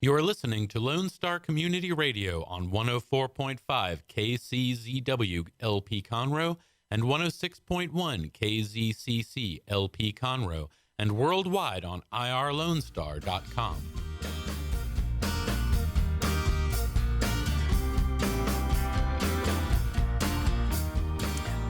You are listening to Lone Star Community Radio on 104.5 KCZW LP Conroe and 106.1 KZCC LP Conroe and worldwide on irlonestar.com.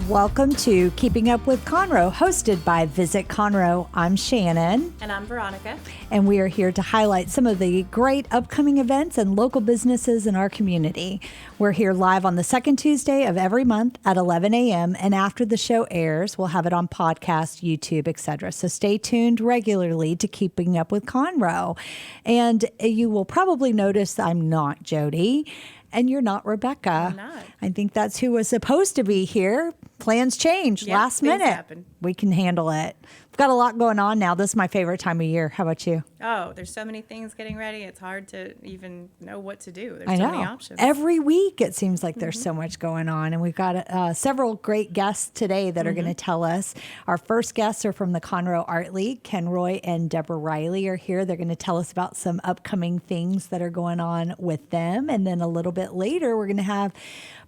Welcome to Keeping Up with Conroe, hosted by Visit Conroe. I'm Shannon. And I'm Veronica. And we are here to highlight some of the great upcoming events and local businesses in our community. We're here live on the second Tuesday of every month at 11 a.m. And after the show airs, we'll have it on podcast, YouTube, etc. So stay tuned regularly to Keeping Up with Conroe. And you will probably notice I'm not Jody. And you're not Rebecca. I'm not. I think that's who was supposed to be here. Plans change last minute. Happen. We can handle it. We've got a lot going on now. This is my favorite time of year. How about you? Oh, there's so many things getting ready. It's hard to even know what to do. There's I so know. many options. Every week it seems like there's so much going on. And we've got several great guests today that are going to tell us. Our first guests are from the Conroe Art League. Conroe and Deborah Riley are here. They're going to tell us about some upcoming things that are going on with them. And then a little bit later, we're going to have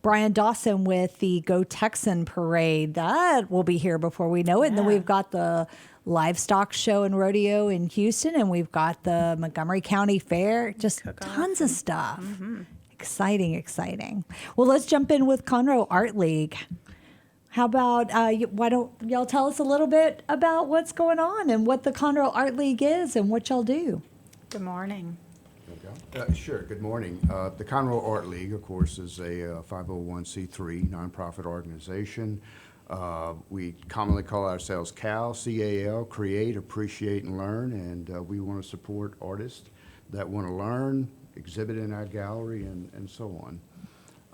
Brian Dawson with the Go Texan Parade. That will be here before we know it. And then we've got the livestock show and rodeo in Houston, and we've got the Montgomery County Fair. Just tons of stuff. Exciting. Well, let's jump in with Conroe Art League. How about, why don't y'all tell us a little bit about what's going on and what the Conroe Art League is and what y'all do? Good morning. Sure. Good morning. The Conroe Art League, of course, is a 501c3 nonprofit organization. We commonly call ourselves CAL, C-A-L, Create, Appreciate, and Learn, and we want to support artists that want to learn, exhibit in our gallery, and so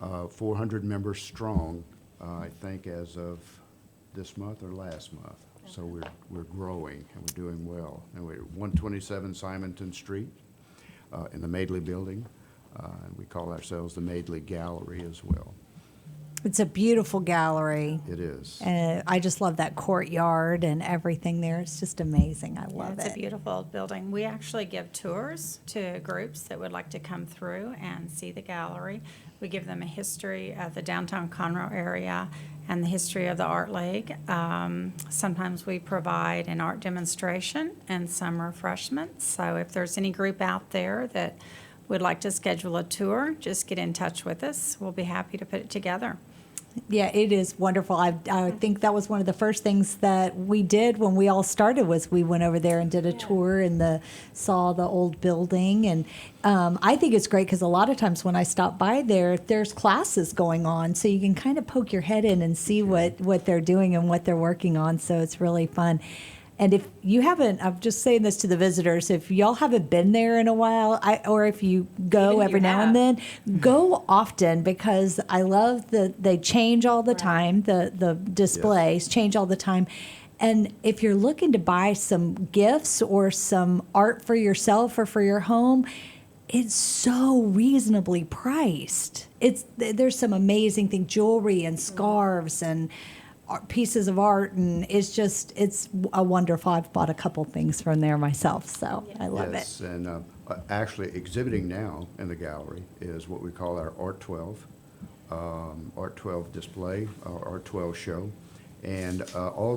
on. 400 members strong, I think, as of this month or last month. So we're growing, and we're doing well. And we're at 127 Simonton Street. In the Madeley building, and we call ourselves the Madeley Gallery as well. It's a beautiful gallery. It is. And I just love that courtyard and everything there. It's just amazing. I love It's it. a beautiful building. We actually give tours to groups that would like to come through and see the gallery. We give them a history of the downtown Conroe area and the history of the Art League. Sometimes we provide an art demonstration and some refreshments. So if there's any group out there that would like to schedule a tour, just get in touch with us. We'll be happy to put it together. Yeah, it is wonderful. I think that was one of the first things that we did when we all started was we went over there and did a tour and saw the old building. And I think it's great because a lot of times when I stop by there's classes going on. So you can kind of poke your head in and see what they're doing and what they're working on. So it's really fun. And if you haven't, I'm just saying this to the visitors, if y'all haven't been there in a while, or if you go Even if every you now and then, go often because I love that they change all the time. The displays change all the time. And if you're looking to buy some gifts or some art for yourself or for your home, it's so reasonably priced. There's some amazing things, jewelry and scarves and pieces of art, and it's a wonderful. I've bought a couple things from there myself, so I love it. Yes, and actually exhibiting now in the gallery is what we call our Art 12, Art 12 display, our Art 12 show. And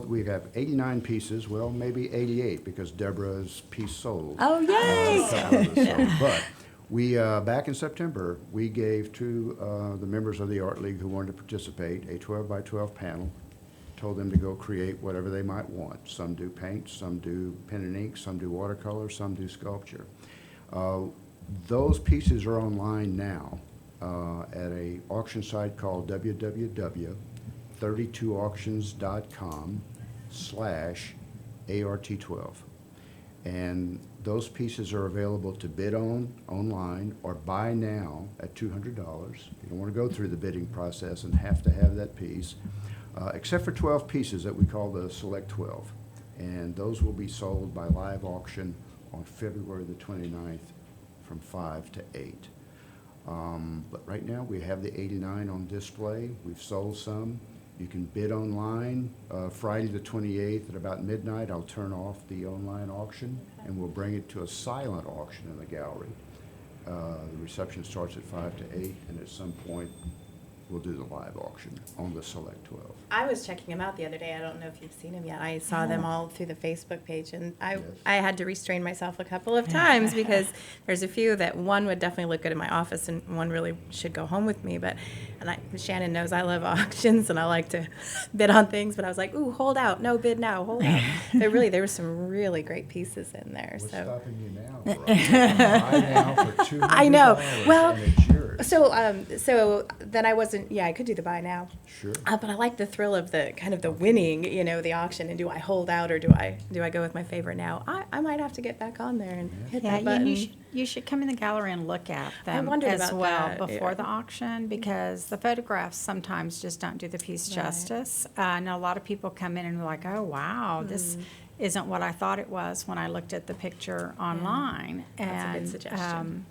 we have 89 pieces, well, maybe 88 because Deborah's piece sold. Oh, yay! But we, back in September, we gave to the members of the Art League who wanted to participate a 12 by 12 panel. Told them to go create whatever they might want. Some do paint, some do pen and ink, some do watercolor, some do sculpture. Those pieces are online now at a auction site called www.32auctions.com/ART12. And those pieces are available to bid on online or buy now at $200. You don't want to go through the bidding process and have to have that piece. Except for 12 pieces that we call the Select 12. And those will be sold by live auction on February the 29th from 5 to 8. But right now we have the 89 on display. We've sold some. You can bid online. Friday the 28th at about midnight, I'll turn off the online auction and we'll bring it to a silent auction in the gallery. The reception starts at 5 to 8, and at some point, we'll do the live auction on the Select 12. I was checking them out the other day. I don't know if you've seen them yet. I saw them all through the Facebook page, and Yes. I had to restrain myself a couple of times because there's a few that one would definitely look good in my office, and one really should go home with me. But Shannon knows I love auctions, and I like to bid on things. But I was like, ooh, hold out, no bid now, hold out. But really, there were some really great pieces in there. What's So. stopping you now? Buy now for $200, I know. Well, and it's yours. So then I wasn't. Yeah, I could do the buy now. Sure. But I like the thrill of the kind of the winning, the auction. And do I hold out or do I go with my favorite now? I might have to get back on there and hit Yeah, that button. you should come in the gallery and look at them wondered as about well that, before yeah. the auction, because the photographs sometimes just don't do the piece Right. justice. I know a lot of people come in and are like, oh, wow, this isn't what I thought it was when I looked at the picture online. That's a good And, suggestion.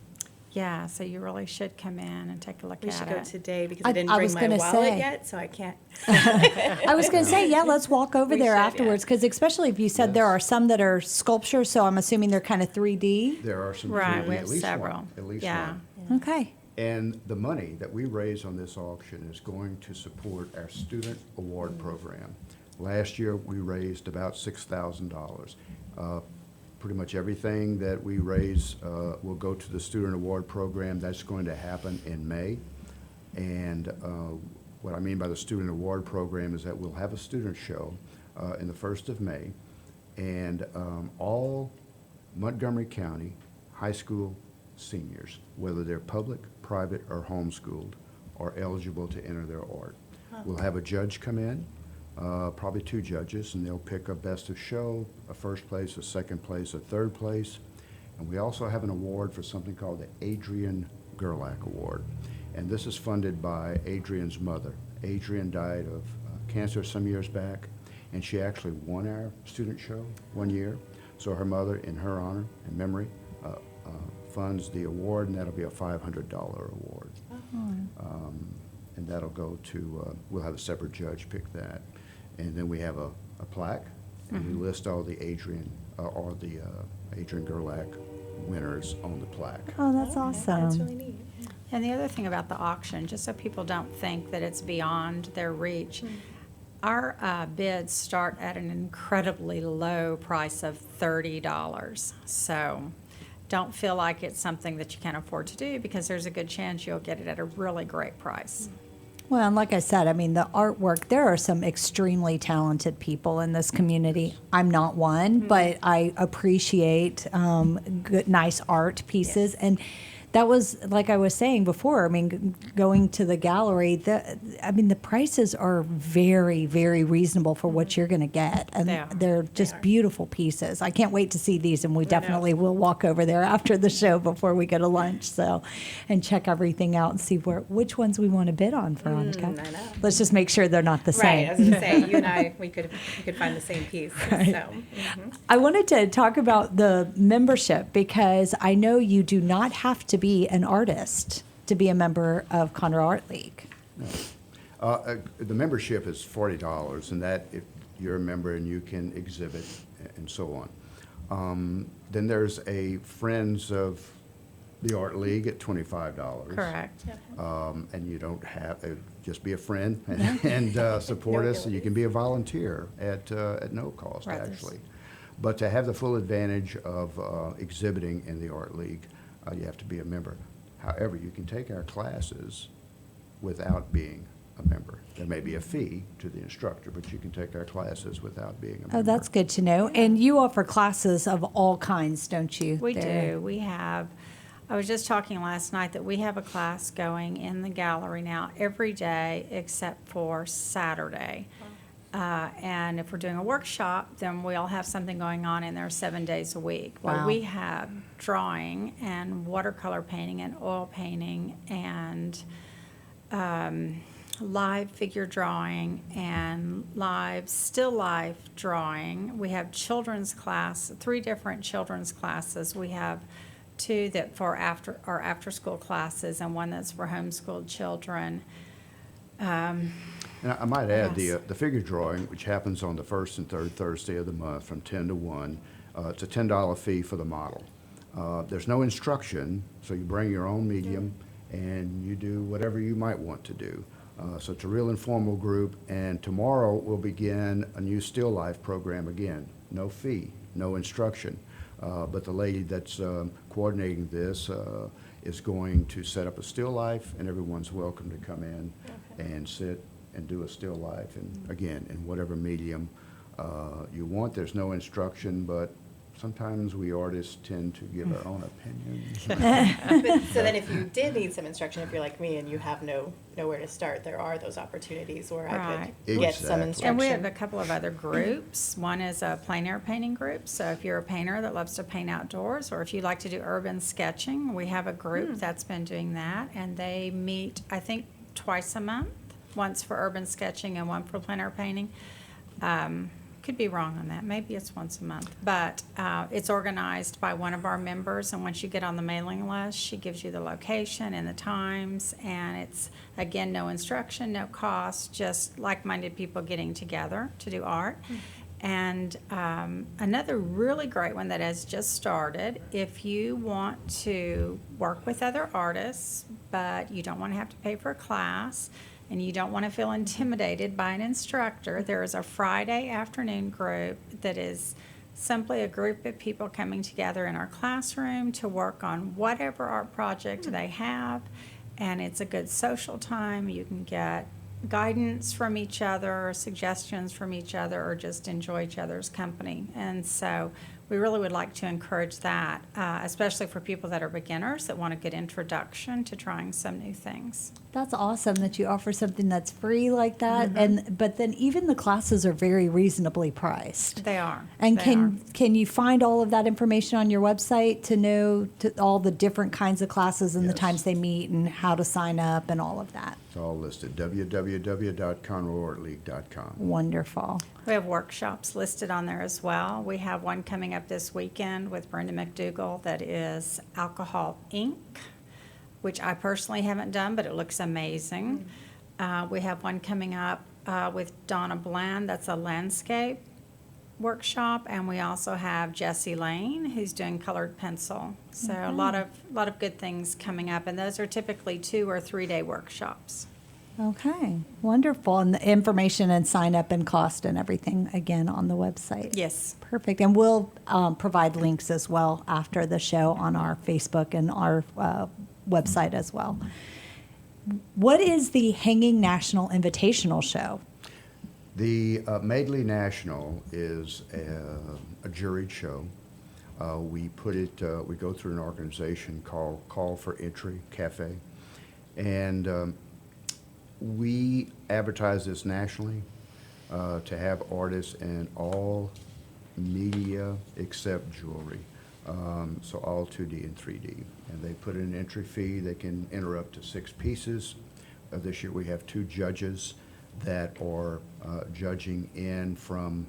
yeah, so you really should come in and take a look We at should go it. today because I I didn't was bring my gonna wallet say. yet, so I can't. I was going to say, yeah, let's walk over We there should, yeah. afterwards, because especially if you said there are some that are sculptures, so I'm assuming they're kind of 3D. There are some, Right, 3D, we at have least several. one, at least Yeah. one. Okay. And the money that we raise on this auction is going to support our student award program. Last year, we raised about $6,000. Pretty much everything that we raise will go to the student award program. That's going to happen in May. And what I mean by the student award program is that we'll have a student show in the 1st of May. And all Montgomery County high school seniors, whether they're public, private, or homeschooled, are eligible to enter their art. We'll have a judge come in, probably 2 judges, and they'll pick a best of show, a first place, a second place, a third place. And we also have an award for something called the Adrian Gerlach Award. And this is funded by Adrian's mother. Adrian died of cancer some years back, and she actually won our student show one year. So her mother, in her honor and memory, funds the award, and that'll be a $500 award. And that'll go to, we'll have a separate judge pick that. And then we have a plaque, and we list all the Adrian Gerlach winners on the plaque. Oh, that's That's awesome. really neat. And the other thing about the auction, just so people don't think that it's beyond their reach, our bids start at an incredibly low price of $30. So don't feel like it's something that you can't afford to do, because there's a good chance you'll get it at a really great price. Well, and like I said, I mean, the artwork, there are some extremely talented people in this community. I'm not one, but I appreciate good, nice art pieces. And that was, like I was saying before, I mean, going to the gallery, the prices are very, very reasonable for what you're going to get. And They are. they're just beautiful pieces. I can't wait to see these, and we definitely will walk over there after the show before we go to lunch, so, and check everything out and see which ones we want to bid on, Veronica. I know. Let's just make sure they're not the same. Right, I was gonna say, you and I, we could find the same piece, so. I wanted to talk about the membership, because I know you do not have to be an artist to be a member of Conroe Art League. The membership is $40, and that, if you're a member and you can exhibit and so on. Then there's a Friends of the Art League at $25. Correct. And you don't have, just be a friend and support us. You can be a volunteer at no cost, Right. actually. But to have the full advantage of exhibiting in the Art League, you have to be a member. However, you can take our classes without being a member. There may be a fee to the instructor, but you can take our classes without being a member. Oh, that's good to know. And you offer classes of all kinds, don't you? We there? do. We have, I was just talking last night that we have a class going in the gallery now every day except for Saturday. And if we're doing a workshop, then we all have something going on in there 7 days a week. But Wow. we have drawing and watercolor painting and oil painting and live figure drawing and still life drawing. We have children's class, 3 different children's classes. We have 2 that for after school classes, and 1 that's for homeschooled children. And I might add, Yes. the figure drawing, which happens on the first and third Thursday of the month from 10 to 1, it's a $10 fee for the model. There's no instruction, so you bring your own medium and you do whatever you might want to do. So it's a real informal group, and tomorrow we'll begin a new still life program again. No fee, no instruction. But the lady that's coordinating this is going to set up a still life, and everyone's welcome to come in and sit and do a still life. And again, in whatever medium you want. There's no instruction, but sometimes we artists tend to give our own opinions. But, so then if you did need some instruction, if you're like me and you have nowhere to start, there are those opportunities where I Right. could get some Exactly. instruction. And we have a couple of other groups. One is a plein air painting group. So if you're a painter that loves to paint outdoors, or if you like to do urban sketching, we have a group that's been doing that. And they meet, I think, twice a month, once for urban sketching and one for plein air painting. Could be wrong on that. Maybe it's once a month. But it's organized by one of our members. And once you get on the mailing list, she gives you the location and the times. And it's, again, no instruction, no cost, just like-minded people getting together to do art. And another really great one that has just started, if you want to work with other artists, but you don't want to have to pay for a class, and you don't want to feel intimidated by an instructor, there is a Friday afternoon group that is simply a group of people coming together in our classroom to work on whatever art project they have. And it's a good social time. You can get guidance from each other, suggestions from each other, or just enjoy each other's company. And so we really would like to encourage that, especially for people that are beginners that want a good introduction to trying some new things. That's awesome that you offer something that's free like that. And but then even the classes are very reasonably priced. They are. And They can you find all of that information on your website to know all the different kinds of classes and the Yes. times they meet and how to sign up and all of that? It's all listed, www.conroeartleague.com. Wonderful. We have workshops listed on there as well. We have one coming up this weekend with Brenda McDougall that is alcohol ink, which I personally haven't done, but it looks amazing. We have one coming up with Donna Bland, that's a landscape workshop, and we also have Jessie Lane, who's doing colored pencil. So a lot of good things coming up, and those are typically 2 or 3 day workshops. Okay, wonderful. And the information and sign up and cost and everything again on the website. Yes. Perfect. And we'll provide links as well after the show on our Facebook and our website as well. What is the Hanging National Invitational Show? The Madeley National is a juried show. We put it, we go through an organization called Call for Entry Cafe, and we advertise this nationally to have artists in all media except jewelry, so all 2D and 3D. And they put in an entry fee. They can enter up to 6 pieces. This year we have 2 judges that are judging in from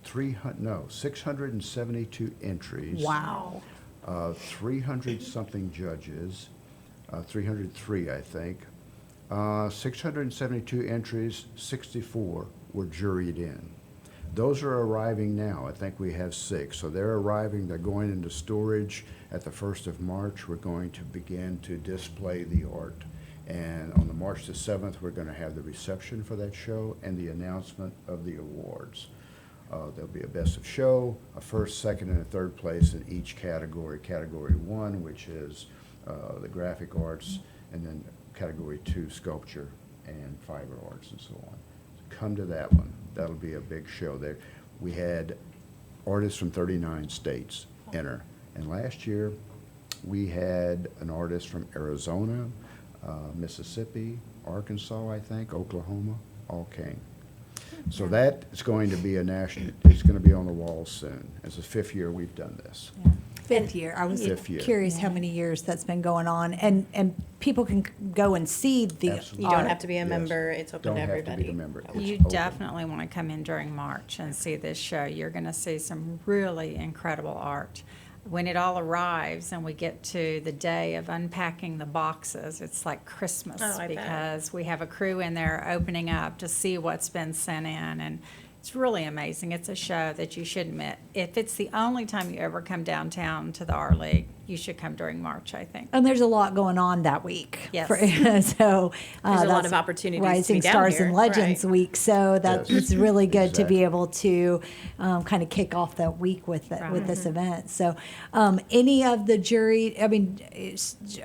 672 entries. Wow. 300-something judges, 303, I think. 672 entries, 64 were juried in. Those are arriving now. I think we have 6. So they're arriving. They're going into storage at the 1st of March. We're going to begin to display the art. And on the March the 7th, we're going to have the reception for that show and the announcement of the awards. There'll be a best of show, a first, second, and a third place in each category. Category 1, which is the graphic arts, and then Category 2, sculpture and fiber arts and so on. Come to that one. That'll be a big show there. We had artists from 39 states enter. And last year, we had an artist from Arizona, Mississippi, Arkansas, I think, Oklahoma, all came. So that is going to be a national, it's going to be on the wall soon. It's the 5th year we've done this. 5th year. I was 5th year. curious how many years that's been going on. And people can go and see the Absolutely. You don't art. have to be a Yes. member. It's open Don't to have to everybody. be a member. It's You open. definitely want to come in during March and see this show. You're going to see some really incredible art. When it all arrives and we get to the day of unpacking the boxes, it's like Christmas Oh, I bet. because we have a crew in there opening up to see what's been sent in, and it's It's really amazing. It's a show that you should admit. If it's the only time you ever come downtown to the Art League, you should come during March, I think. And there's a lot going on that week. Yes. So There's a lot that's of opportunities to Rising be down Stars here, and Legends right. Week. So that's Yes. it's really good to be Exactly. able to kind of kick off that week with Right. with this event. So any of the jury, I mean,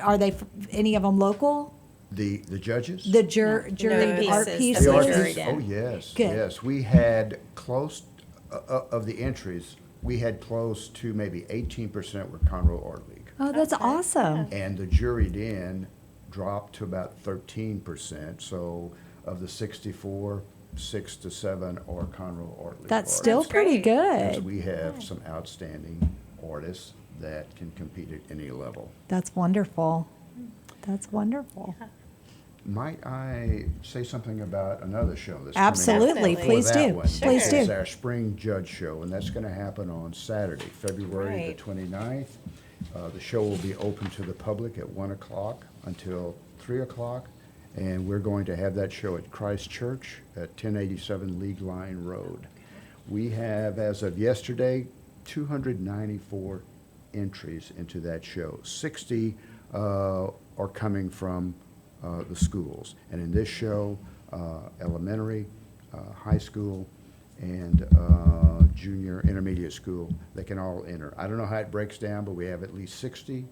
are they any of them local? The judges? The jury The art pieces, pieces. the The artists. artists? Juried Oh, in. yes, Good. yes. We had close, of the entries, we had close to maybe 18% were Conroe Art League. Oh, that's Okay. awesome. And the juried in dropped to about 13%. So of the 64, 6 to 7 are Conroe Art League That's artists. still That's pretty great. Because good. we have some outstanding artists that can compete at any level. That's wonderful. That's wonderful. Might I say something about another show that's Absolutely. coming up? Please before that do. one? Please It's do. our spring judge show, and that's going to happen on Saturday, February the Right. 29th. The show will be open to the public at 1 o'clock until 3 o'clock, and we're going to have that show at Christ Church at 1087 League Line Road. We have, as of yesterday, 294 entries into that show. 60 are coming from the schools. And in this show, elementary, high school, and junior intermediate school, they can all enter. I don't know how it breaks down, but we have at least 60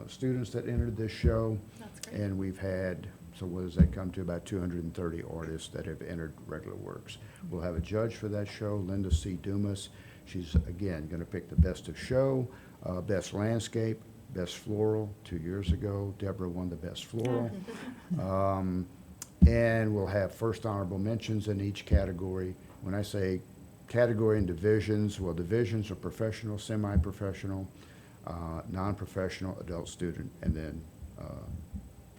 students that entered this show. That's great. And we've had, so what does that come to? About 230 artists that have entered regular works. We'll have a judge for that show, Linda C. Dumas. She's, again, going to pick the best of show, best landscape, best floral. 2 years ago, Deborah won the best floral. And we'll have first honorable mentions in each category. When I say category and divisions, well, divisions are professional, semi-professional, non-professional, adult student, and then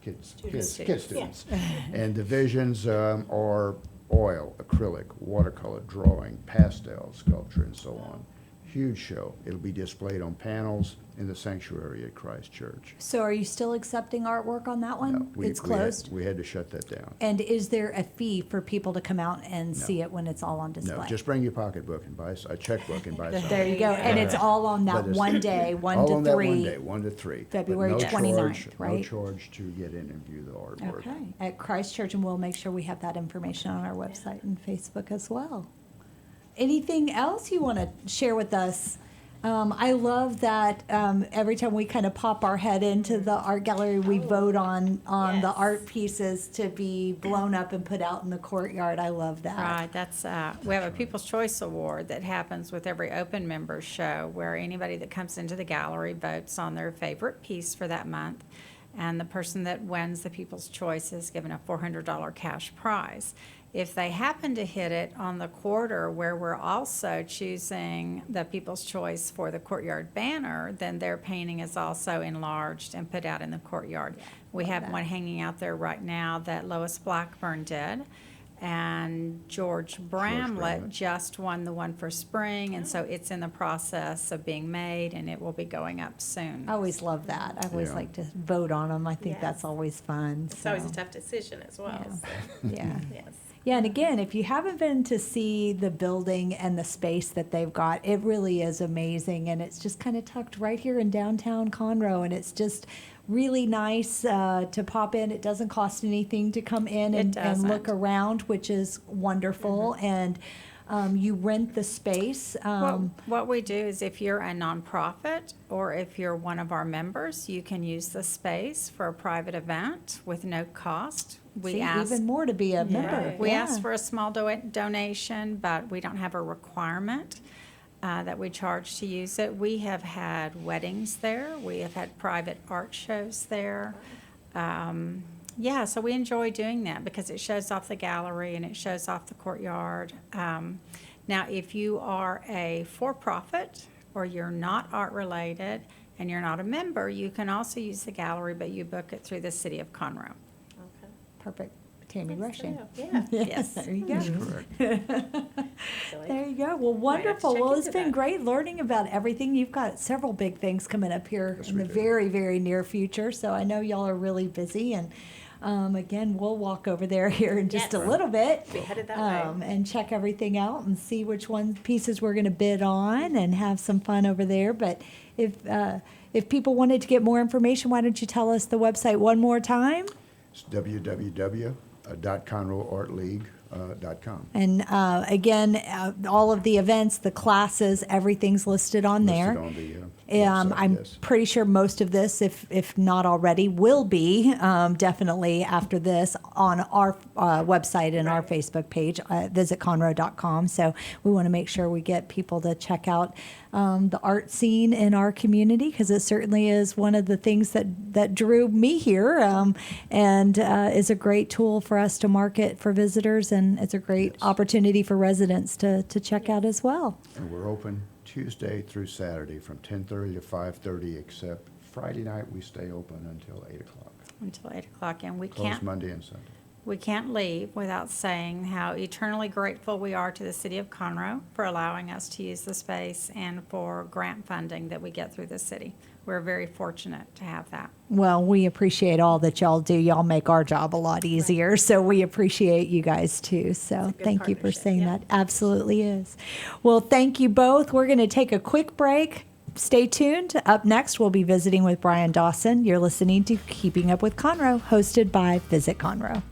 kid students. And divisions are oil, acrylic, watercolor, drawing, pastel, sculpture, and so on. Huge show. It'll be displayed on panels in the sanctuary at Christ Church. So are you still accepting artwork on that one? No, It's closed? We had to shut that down. And is there a fee for people to come out and see it when it's all on display? No, just bring your pocketbook and buy a checkbook and buy something. There you go. And it's all on that But it's- one day, 1 All to on that 3. one day, 1 to 3. But February no 29th, charge- right? No charge to get in and view the artwork. Okay, at Christ Church, and we'll make sure we have that information on our website and Facebook as well. Anything else you want to share with us? I love that every time we kind of pop our head into the art gallery, we vote on the Yes. art pieces to be blown up and put out in the courtyard. I love that. Right, that's, we have a People's Choice Award that happens with every open members show, where anybody that comes into the gallery votes on their favorite piece for that month. And the person that wins the People's Choice is given a $400 cash prize. If they happen to hit it on the quarter where we're also choosing the People's Choice for the courtyard banner, then their painting is also enlarged and put out in the courtyard. We have one hanging out there right now that Lois Blackburn did. And George Bramlett Bramlett. just won the one for spring, and so it's in the process of being made, and it will be going up soon. I always love that. I always Yeah. like to vote on them. I think Yes. that's always fun. It's always a so, tough decision as well. Yeah. So, Yeah. yes. Yeah, and again, if you haven't been to see the building and the space that they've got, it really is amazing. And it's just kind of tucked right here in downtown Conroe. And it's just really nice to pop in. It doesn't cost anything to come in It and look doesn't. around, which is wonderful. And you rent the space. What we do is if you're a nonprofit or if you're one of our members, you can use the space for a private event with no cost. We see, ask, even more to be a member. we Yeah. ask for a small donation, but we don't have a requirement that we charge to use it. We have had weddings there. We have had private art shows there. Yeah, so we enjoy doing that because it shows off the gallery and it shows off the courtyard. Now, if you are a for-profit or you're not art-related and you're not a member, you can also use the gallery, but you book it through the city of Conroe. Okay. Perfect. Tammy Nice to Rushing. know. Yeah. Yes. There you go. Correct. There you go. Well, Might have to wonderful. check Well, it's into been that. great learning about everything. You've got several big things coming up here Yes, in we the do. very, very near future. So I know y'all are really busy. And Again, we'll walk over there here in just a little bit. Be headed that way. And check everything out and see which pieces we're going to bid on and have some fun over there. But if people wanted to get more information, why don't you tell us the website one more time? It's www.conroeartleague.com. And again, all of the events, the classes, everything's listed on there. Listed on the website, I'm yes. pretty sure most of this, if not already, will be definitely after this on our website and our Facebook page, visit Conroe.com. So we want to make sure we get people to check out the art scene in our community, because it certainly is one of the things that drew me here, and is a great tool for us to market for visitors, and it's a great opportunity for residents to check out as well. And we're open Tuesday through Saturday from 10:30 to 5:30, except Friday night we stay open until 8 o'clock. Until 8 o'clock, and we Closed Monday and Sunday. We can't leave without saying how eternally grateful we are to the city of Conroe for allowing us to use the space and for grant funding that we get through the city. We're very fortunate to have that. Well, we appreciate all that y'all do. Y'all make our job a lot easier, so we appreciate you guys too. So thank you for partnership, saying yeah. that. Absolutely is. Well, thank you both. We're going to take a quick break. Stay tuned. Up next, we'll be visiting with Brian Dawson. You're listening to Keeping Up with Conroe, hosted by Visit Conroe.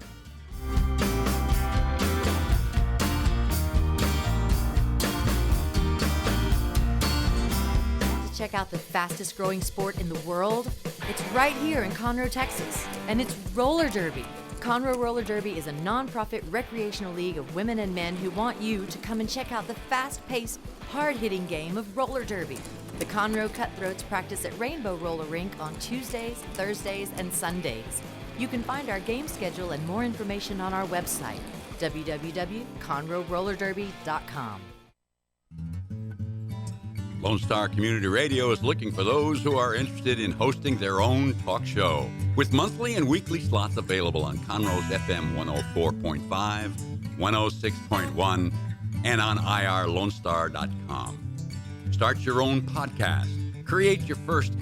Check out the fastest growing sport in the world. It's right here in Conroe, Texas, and it's roller derby. Conroe Roller Derby is a nonprofit recreational league of women and men who want you to come and check out the fast-paced, hard-hitting game of roller derby. The Conroe Cutthroats practice at Rainbow Roller Rink on Tuesdays, Thursdays, and Sundays. You can find our game schedule and more information on our website, www.conroerollerderby.com. Lone Star Community Radio is looking for those who are interested in hosting their own talk show, with monthly and weekly slots available on Conroe's FM 104.5, 106.1, and on irlonestar.com. Start your own podcast, create your first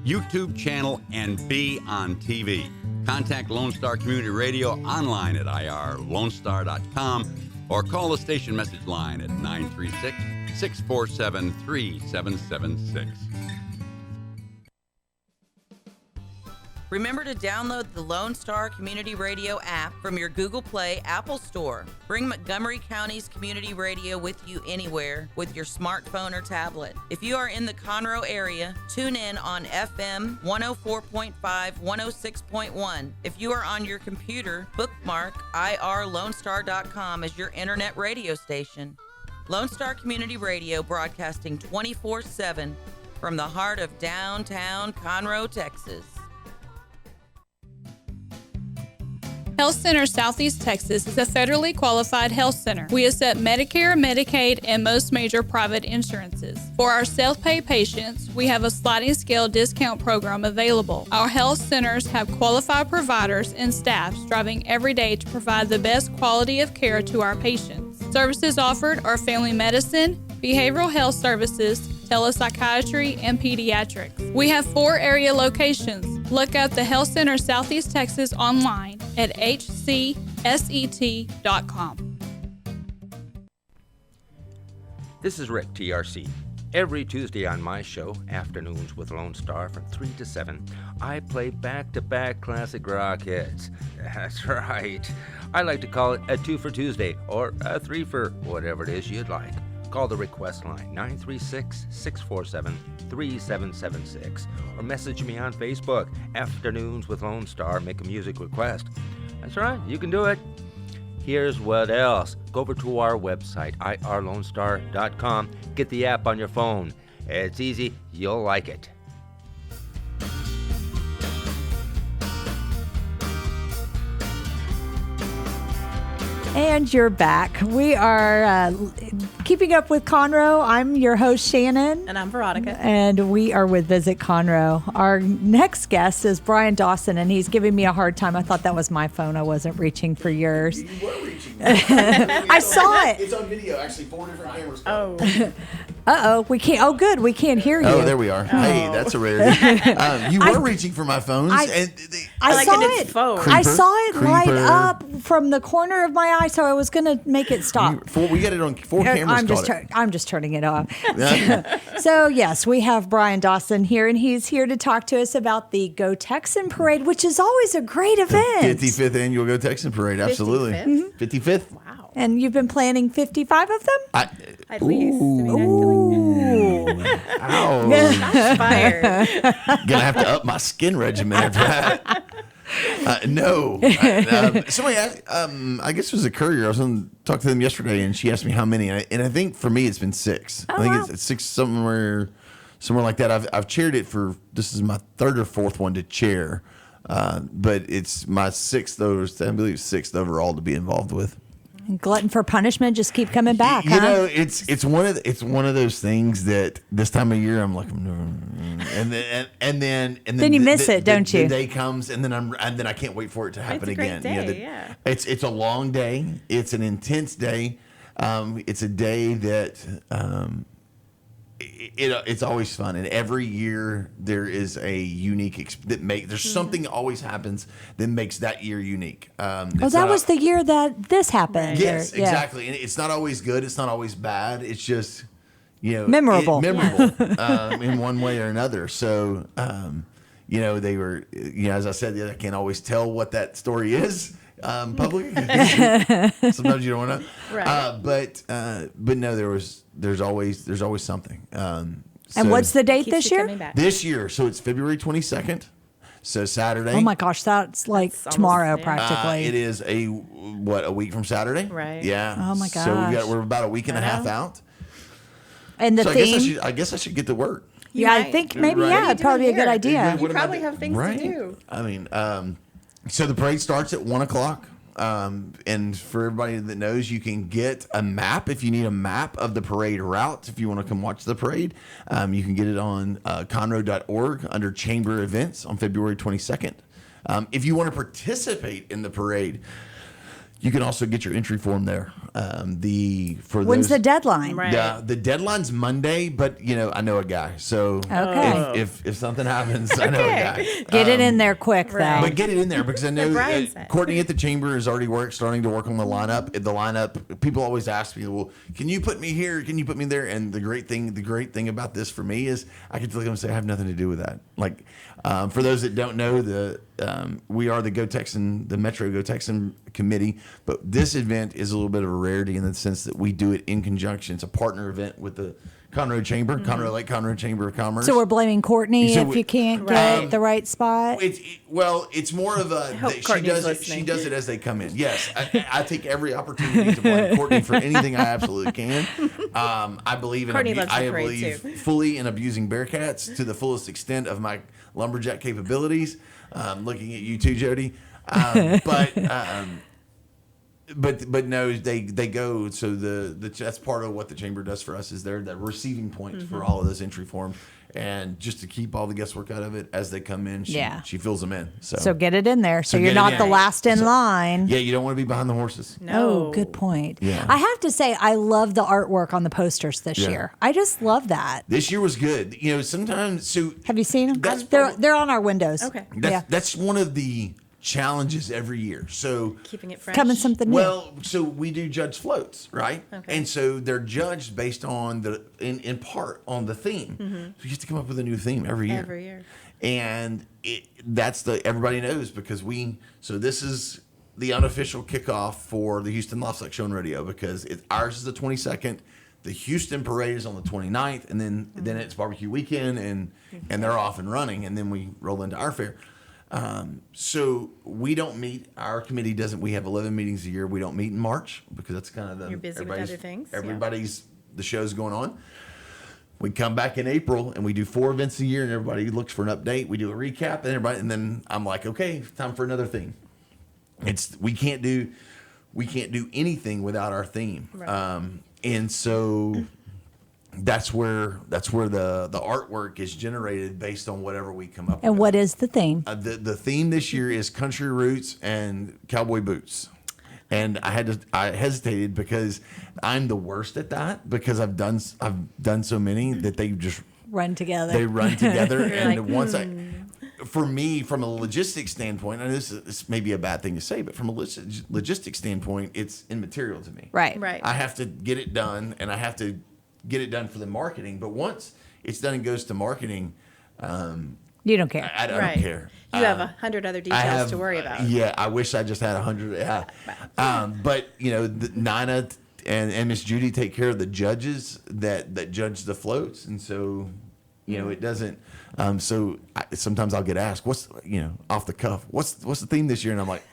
YouTube channel, and be on TV. Contact Lone Star Community Radio online at irlonestar.com or call the station message line at 936-647-3776. Remember to download the Lone Star Community Radio app from your Google Play Apple Store. Bring Montgomery County's community radio with you anywhere with your smartphone or tablet. If you are in the Conroe area, tune in on FM 104.5, 106.1. If you are on your computer, bookmark irlonestar.com as your internet radio station. Lone Star Community Radio, broadcasting 24/7 from the heart of downtown Conroe, Texas. Health Center Southeast Texas is a federally qualified health center. We accept Medicare, Medicaid, and most major private insurances. For our self-pay patients, we have a sliding scale discount program available. Our health centers have qualified providers and staff striving every day to provide the best quality of care to our patients. Services offered are family medicine, behavioral health services, telepsychiatry, and pediatrics. We have 4 area locations. Look up the Health Center Southeast Texas online at hcset.com. This is Rick, TRC. Every Tuesday on my show, Afternoons with Lone Star from 3 to 7, I play back-to-back classic rock hits. That's right. I like to call it a 2 for Tuesday or a 3 for whatever it is you'd like. Call the request line 936-647-3776 or message me on Facebook, Afternoons with Lone Star, make a music request. That's right, you can do it. Here's what else. Go over to our website, irlonestar.com. Get the app on your phone. It's easy, you'll like it. And you're back. We are keeping up with Conroe. I'm your host, Shannon. And I'm Veronica. And we are with Visit Conroe. Our next guest is Brian Dawson, and he's giving me a hard time. I thought that was my phone. I wasn't reaching for yours. You were reaching. I saw it. It's on video, actually. 4 different cameras. Oh. Uh-oh. We can't. Oh, good. We can't hear you. Oh, there we are. Hey, that's a rarity. You were reaching for my phones. I like saw in its it. foam. I saw it light Creeper. up from the corner of my eye, so I was going to make it stop. We got it on 4 cameras. I'm just turning it off. So, yes, we have Brian Dawson here, and he's here to talk to us about the Go Texan Parade, which is always a great event. 55th annual Go Texan Parade. Absolutely. 55th? 55th. Wow. And you've been planning 55 of them? At least. I mean, I feel like Ow. shots fired. Gonna have to up my skin regimen after that. No. Somebody asked, I guess it was a courier. I was on talk to them yesterday, and she asked me how many. And I think for me, it's been 6. I think it's 6 somewhere like that. I've chaired it for, this is my 3rd or 4th one to chair. But it's my 6th, I believe 6th overall to be involved with. Glutton for punishment, just keep coming back, You know, it's one of those things that this time of year I'm like, and then you miss it, don't you? The day comes, and then I can't wait for it to happen It's a great again. day, You know, yeah. It's a long day. It's an intense day. It's a day that it's always fun, and every year there is a unique there's something that always happens that makes that year unique. that was the year that this happened. Yes, or- yeah. exactly. And it's not always good. It's not always bad. It's just, Memorable. In one way or another. So, they were, as I said, I can't always tell what that story is publicly. Sometimes you don't want to. Right. But no, there's always something. And what's the date Keeps this you year? coming back. This year? So it's February 22nd. So Saturday. Oh my gosh, that's like That's almost tomorrow there. practically. It is a week from Saturday? Right. Yeah. Oh my So gosh. we're about a week and a half out. And the So theme? I guess I should get to work. Yeah, I might. think maybe, Right. yeah, What are it'd probably be a good idea. You probably have things to do. I mean, so the parade starts at 1:00. And for everybody that knows, you can get a map if you need a map of the parade route. If you want to come watch the parade, you can get it on Conroe.org under Chamber Events on February 22nd. If you want to participate in the parade, you can also get your entry form there. When's the deadline? Right. The deadline's Monday, but I know a guy, so Okay. if something happens, I know a guy. Get it in there quick, Right. though. But get it in there because I know Brian said. Courtney at the chamber is already starting to work on the lineup. The lineup, people always ask me, "Well, can you put me here? Can you put me there?" And the great thing about this for me is I get to look at them and say, "I have nothing to do with that." Like for those that don't know, we are the Metro Go Texan Committee, but this event is a little bit of a rarity in the sense that we do it in conjunction. It's a partner event with the Conroe Chamber, Conroe Lake Conroe Chamber of Commerce. So we're blaming Courtney So if we- you can't Right. get the right spot. It's more of a hope she Courtney's does listening. it as they come in. Yes, I take every opportunity to blame Courtney for anything I absolutely can. I believe in Courtney loves the I parade, believe too. fully in abusing Bearcats to the fullest extent of my lumberjack capabilities. Looking at you too, Jody. But no, they go. So that's part of what the chamber does for us is they're the receiving point for all of those entry forms, and just to keep all the guesswork out of it as they come in. She fills them in. So get it in there so So you're get it not in. the last in line. Yeah, you don't want to be behind the horses. No. Oh, good point. Yeah. I have to say, I love the artwork on the posters this Yeah. year. I just love that. This year was good. Sometimes Have you seen them? That's They're on our windows. Okay. that's one of the challenges every year. So Keeping it fresh. Coming something new. well, so we do judge floats, right? Okay. And so they're judged based on in part on the theme. So you have to come up with a new theme every year. Every year. And everybody knows because this is the unofficial kickoff for the Houston Livestock Show and Rodeo because ours is the 22nd. The Houston parade is on the 29th, and then it's barbecue weekend, and they're off and running, and then we roll into our fair. So we don't meet. Our committee doesn't. We have 11 meetings a year. We don't meet in March because that's kind of You're busy with other things, yeah. The show's going on. We come back in April and we do 4 events a year, and everybody looks for an update. We do a recap, and then I'm like, okay, time for another theme. We can't do anything without our theme, Right. and so that's where the artwork is generated based on whatever we come up with. And what is the theme? The theme this year is country roots and cowboy boots. And I hesitated because I'm the worst at that because I've done so many that they just Run together. they run together. You're And like, for me, from a logistics standpoint, and this may be a bad thing to say, but from a logistics standpoint, it's immaterial to me. Right. Right. I have to get it done, and I have to get it done for the marketing. But once it's done and goes to marketing, You don't care. I don't Right. care. You have 100 other I details have, to worry about. Yeah, I wish I just had 100. Yeah. But Nina and Miss Judy take care of the judges that judge the floats, and so it doesn't. Sometimes I'll get asked, "What's off the cuff? What's the theme this year?" And I'm like,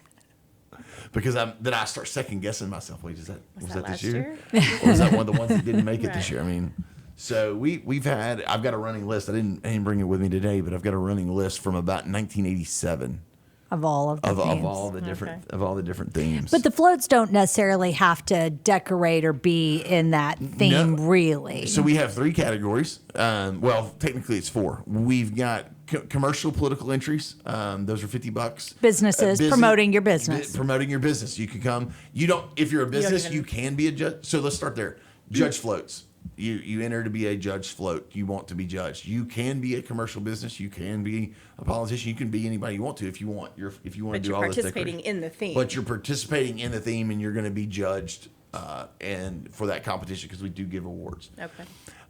because then I start second guessing myself. Wait, was that that this last year? Or was that one of the ones that didn't make it this Right. year? I mean. So I've got a running list. I didn't bring it with me today, but I've got a running list from about 1987 Of all of the of themes. all the different themes. But the floats don't necessarily have to decorate or be in that theme, really. So we have 3 categories. Well, technically it's 4. We've got commercial political entries. Those are $50. Businesses, promoting your business. Promoting your business. You can come. If you're a business, you can be a judge. So let's start there. Judge floats. You enter to be a judge float. You want to be judged. You can be a commercial business. You can be a politician. You can be anybody you want to if you want. If you want But to do you're all this participating decoration. in the theme. But you're participating in the theme, and you're going to be judged and for that competition because we do give awards. Okay.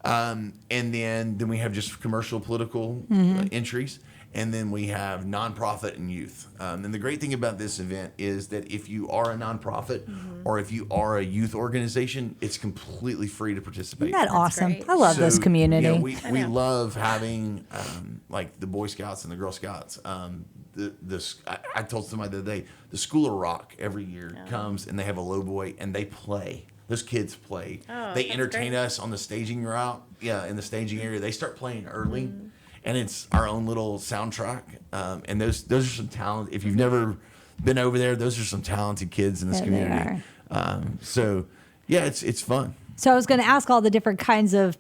And then we have just commercial political entries. And then we have nonprofit and youth. And the great thing about this event is that if you are a nonprofit or if you are a youth organization, it's completely free to participate. Isn't that awesome? great. I love this So, community. we love having like the Boy Scouts and the Girl Scouts. I told somebody the other day, the School of Rock every year comes and they have a low boy and they play. Those kids play. Oh, They that's entertain great. us on the staging route. Yeah, in the staging area. They start playing early. And it's our own little soundtrack. And those are some talent. If you've never been over there, those are some talented kids in this Yeah, they community. So yeah, it's fun. So I was going to ask all the different kinds of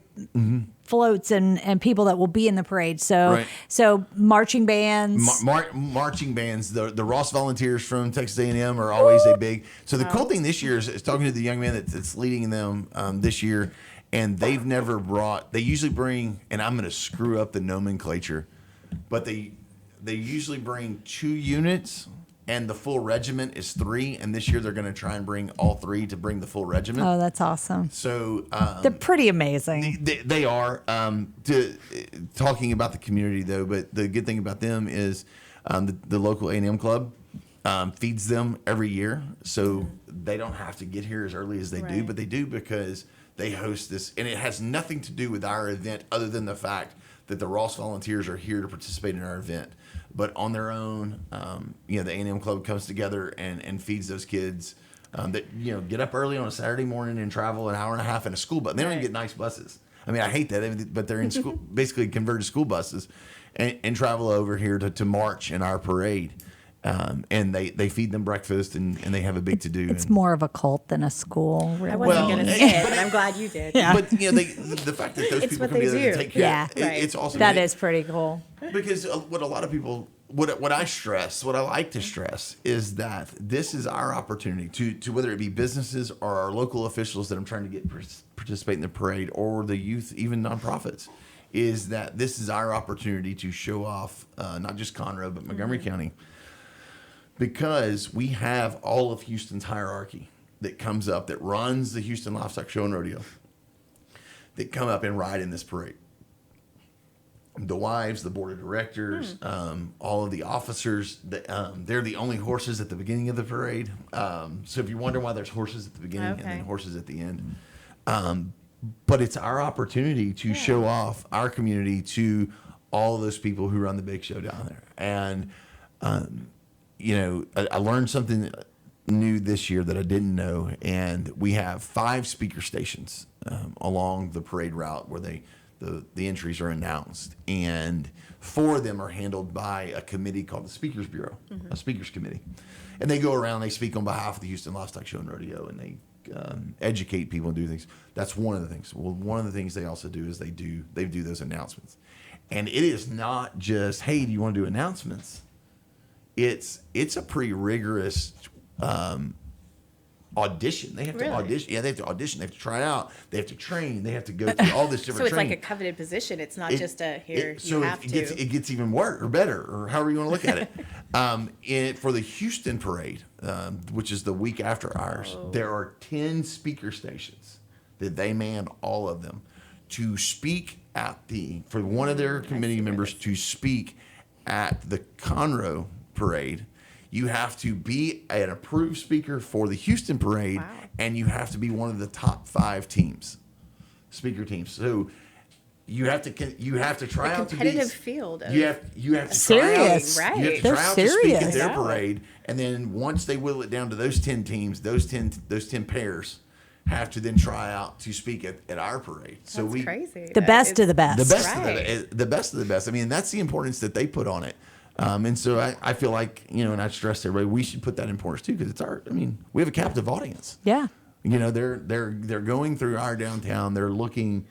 floats and people that will be in the parade. So Right. so marching bands. Marching bands, the Ross Volunteers from Texas A&M are always a big. So the cool thing this year is talking to the young man that's leading them this year, and they've never brought. They usually bring, and I'm going to screw up the nomenclature, but they usually bring 2 units. And the full regiment is 3, and this year they're going to try and bring all 3 to bring the full regiment. Oh, that's awesome. So They're pretty amazing. they are. Talking about the community though, but the good thing about them is the local A&M club feeds them every year, so they don't have to get here as early as they do, Right. but they do because they host this, and it has nothing to do with our event other than the fact that the Ross Volunteers are here to participate in our event. But on their own, the A&M club comes together and feeds those kids that get up early on a Saturday morning and travel an hour and a half in a school bus. They don't even get nice buses. I mean, I hate that, but they're in school, basically converted school buses, and travel over here to march in our parade. And they feed them breakfast and they have a big to do. It's more of a cult than a school. Really. I wasn't Well, going to say it, but I'm glad you did. Yeah. But the fact that those It's people what come they together do. to take care, Yeah. it's awesome. That is pretty cool. Because what a lot of people, what I stress, what I like to stress is that this is our opportunity to whether it be businesses or our local officials that I'm trying to get participate in the parade, or the youth, even nonprofits, is that this is our opportunity to show off not just Conroe but Montgomery County, because we have all of Houston's hierarchy that comes up, that runs the Houston Livestock Show and Rodeo, that come up and ride in this parade. The wives, the board of directors, all of the officers, they're the only horses at the beginning of the parade. So if you wonder why there's horses at the beginning and then horses at the end. But it's our opportunity to show off our community to all of those people who run the big show down there. And, I learned something new this year that I didn't know. And we have 5 speaker stations along the parade route where the entries are announced, and 4 of them are handled by a committee called the Speakers Bureau, a speakers committee, and they go around, they speak on behalf of the Houston Livestock Show and Rodeo, and they educate people and do things. That's one of the things. Well, one of the things they also do is they do those announcements, and it is not just, hey, do you want to do announcements? It's a pretty rigorous audition. They have to Really? audition. Yeah, they have to audition. They have to try out. They have to train. They have to go through all this different So it's training. like a coveted position. It's not just a here So you have it to. gets even worse or better, or however you want to look at it. For the Houston parade, which is the week after ours, there are 10 speaker stations that they man, all of them, to speak for one of their committee members to speak at the Conroe parade. You have to be an approved speaker for the Houston parade, and you have to be one of the top 5 speaker teams. So you have to try out to be competitive field. You have to Serious. try out. You have to They're try out to speak at serious. their Yeah. parade, and then once they whittle it down to those 10 teams, those 10 pairs have to then try out to speak at our parade. So That's crazy. The best of the best. the best Right. of the best of the best. I mean, that's the importance that they put on it. And so I feel like, and I stress to everybody, we should put that importance too, because it's we have a captive audience. Yeah. They're going through our downtown. They're looking,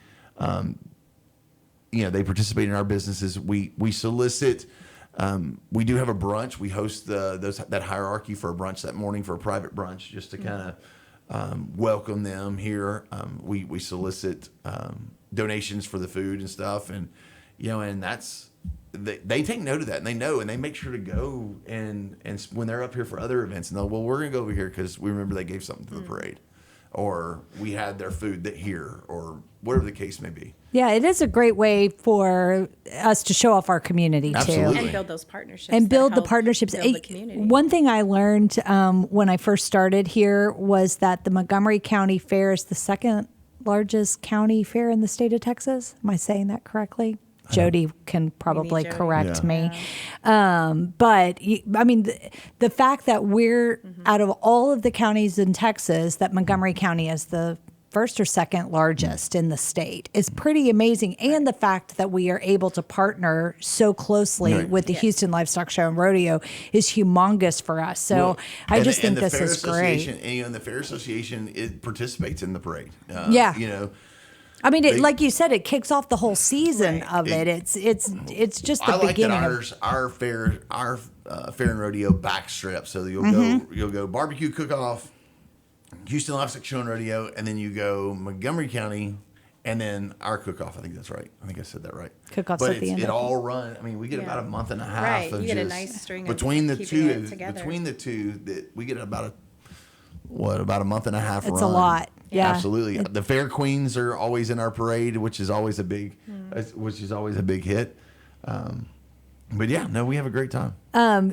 they participate in our businesses. We solicit. We do have a brunch. We host that hierarchy for a brunch that morning, for a private brunch, just to kind of welcome them here. We solicit donations for the food and stuff, and that's. They take note of that, and they know, and they make sure to go and when they're up here for other events, and we're gonna go over here because we remember they gave something to the parade, or we had their food here, or whatever the case may be. Yeah, it is a great way for us to show off our community Absolutely. too. And build those partnerships. And that build the help partnerships. Build the community. One thing I learned when I first started here was that the Montgomery County Fair is the second largest county fair in the state of Texas. Am I saying that correctly? Jody can probably Jody. correct Yeah. me. But the fact that we're out of all of the counties in Texas, that Montgomery County is the first or second largest in the state is pretty amazing. And the fact that we are able to partner so closely Right. with the Houston Livestock Show and Rodeo is humongous for us. So Well, I just think the this Fair is great. Association, and the Fair Association, it participates in the parade. Yeah. I mean, They- like you said, it kicks off the whole season of it. It's just the I like that beginning. of our fair and rodeo backstrip. So you'll go barbecue cook off, Houston Livestock Show and Rodeo, and then you go Montgomery County, and then our cook off. I think that's right. I think I said that right. Cook-off's but at the end, It I all run. I mean, we get about a month and a half. Right, Of you get a just- nice string of between the keeping it two. together. Between the two, that we get about a month and a half. It's run. a lot. Yeah. Absolutely. The fair queens are always in our parade, which is always a big hit. But yeah, no, we have a great time.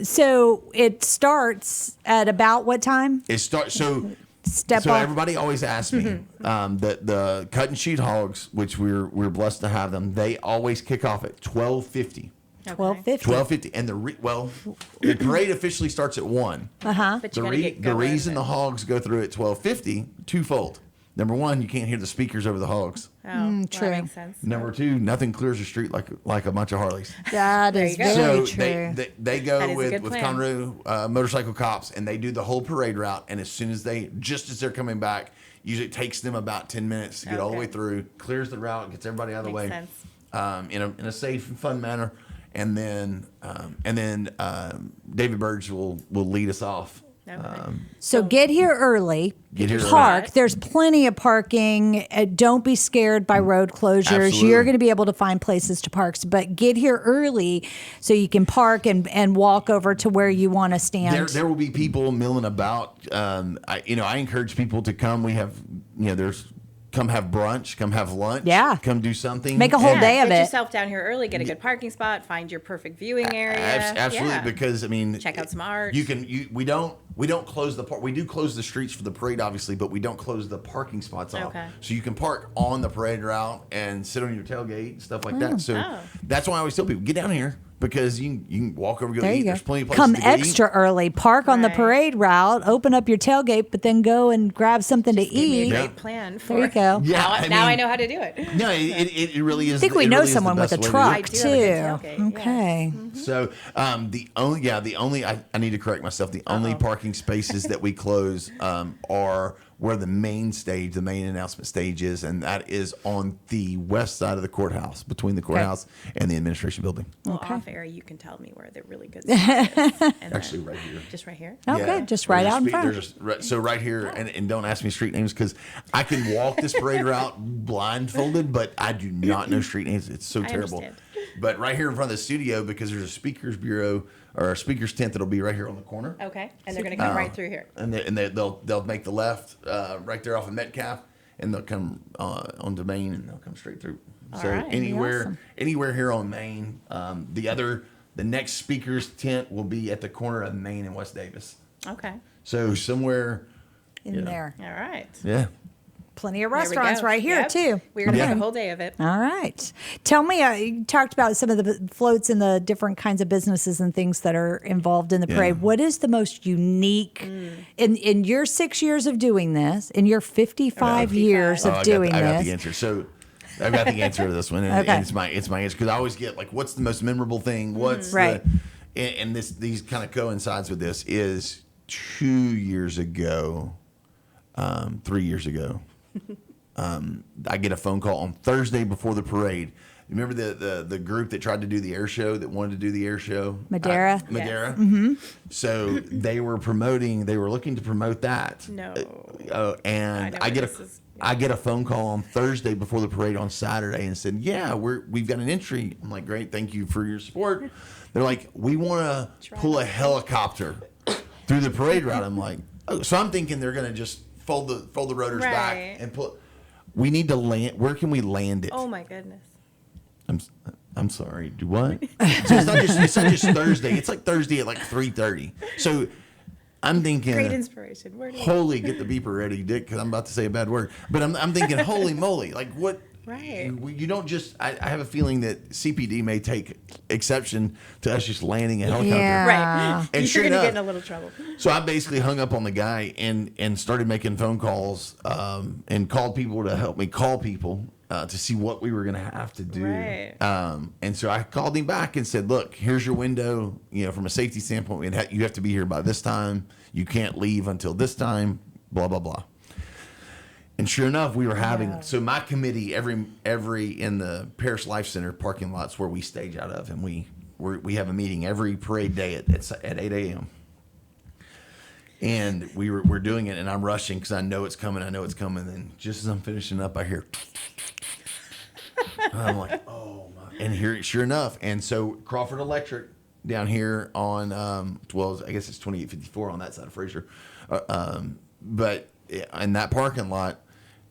So it starts at about what time? It starts so. Step So off. everybody always asks me that the cut and shoot hogs, which we're blessed to have them, they always kick off at 12:50. 12:50. 12:50, and the parade officially starts at 1. But you gotta get The going. reason the hogs go through at 12:50 twofold. Number one, you can't hear the speakers over the hogs. Oh, well, true. That makes sense. Number two, nothing clears the street like a bunch of Harleys. That is you go. very So true. they That go is a with good plan. Conroe motorcycle cops, and they do the whole parade route. And as soon as just as they're coming back, usually it takes them about 10 minutes to get all the way Okay. through, clears the route, gets everybody out of the Makes way, sense. in a safe and fun manner. And then David Burge will lead us off. Okay. So get here early. Get here Park. early. There's plenty of parking. Don't be scared by road closures. Absolutely. You're going to be able to find places to park, but get here early so you can park and walk over to where you want to stand. There will be people milling about. I encourage people to come. We have, there's come have brunch, come have lunch. Yeah. Come do something. Make a whole And- day of Get it. yourself down here early. Get a good parking spot. Find your perfect viewing area. Absolutely, Yeah. because I mean, Check out some art. We don't close the park. We do close the streets for the parade, obviously, but we don't close the parking spots off. Okay. So you can park on the parade route and sit on your tailgate and stuff like that. So Oh. that's why I always tell people, get down here because you can walk over, go There eat. you go. There's plenty of places Come to go extra eat. early. Park on the Right. parade route. Open up your tailgate, but then go and grab something to Give me a eat. Yeah. great plan for There you go. Yeah, Now I mean- know how to do it. No, it really is. I think we it know really is the someone with a best way to do it. truck I do have a good too. tailgate, Okay. So the only I need to correct myself. The only parking spaces that we close are where the main stage, the main announcement stage is, and that is on the west side of the courthouse, between the courthouse and the administration building. Well, Okay. off air, you can tell me where the really good stuff is. And Actually, then- right here. Just right here? Okay, just right out in front. So right here, and don't ask me street names because I can walk this parade route blindfolded, but I do not know street names. It's so terrible. understand. But right here in front of the studio, because there's a speakers bureau or a speakers tent that'll be right here on the corner. Okay. And they're going to come right through here. And they'll make the left right there off of Metcalf, and they'll come onto Main, and they'll come straight through. So right. anywhere here on Main, the next speakers tent will be at the corner of Main and West Davis. Okay. So somewhere In there. All right. yeah. Plenty of There we restaurants go. right here, Yep. too. We're going to Yeah. make a whole day of it. All right. Tell me, you talked about some of the floats and the different kinds of businesses and things that are involved in the Yeah. parade. What is the most unique in your 6 years of doing this, in your 55 years of doing I got the this? answer. So I've got the answer to this one, and, Okay. and it's my answer because I always get like, what's the most memorable thing? What's Right. and these kind of coincides with this is 2 years ago, 3 years ago. I get a phone call on Thursday before the parade. Remember the group that tried to do the air show, that wanted to do the air show? Madeira? Madeira. Mm-hmm. So they were looking to promote that. No. And I know I where get this is- I get a phone call on Thursday before the parade on Saturday and said, yeah, we've got an entry. I'm like, great, thank you for your support. They're like, we want to pull a helicopter through the parade route. I'm like, oh, so I'm thinking they're going to just fold the rotors back Right. and put. We need to land. Where can we land it? Oh, my goodness. I'm sorry. Do what? So it's not just Thursday. It's like Thursday at like 3:30. So I'm thinking, Great inspiration. Where do you holy, get the beeper ready, Dick, because I'm about to say a bad word. But I'm thinking, holy moly, like what? Right. You don't just. I have a feeling that CPD may take exception to us just landing a helicopter. Yeah. Right. And You're sure going to enough- get in a little trouble. So I basically hung up on the guy and started making phone calls and called people to help me call people to see what we were going to have to do. Right. And so I called him back and said, look, here's your window. You know, from a safety standpoint, you have to be here by this time. You can't leave until this time, blah, blah, blah. And sure enough, we were having, so my committee, every in the Parish Life Center parking lots where we stage out of, and we have a meeting every parade day at 8 a.m. And we're doing it, and I'm rushing because I know it's coming. And just as I'm finishing up, I hear, and I'm like, oh my! And here, sure enough, and so Crawford Electric down here on, I guess it's 2854 on that side of Fraser, but in that parking lot,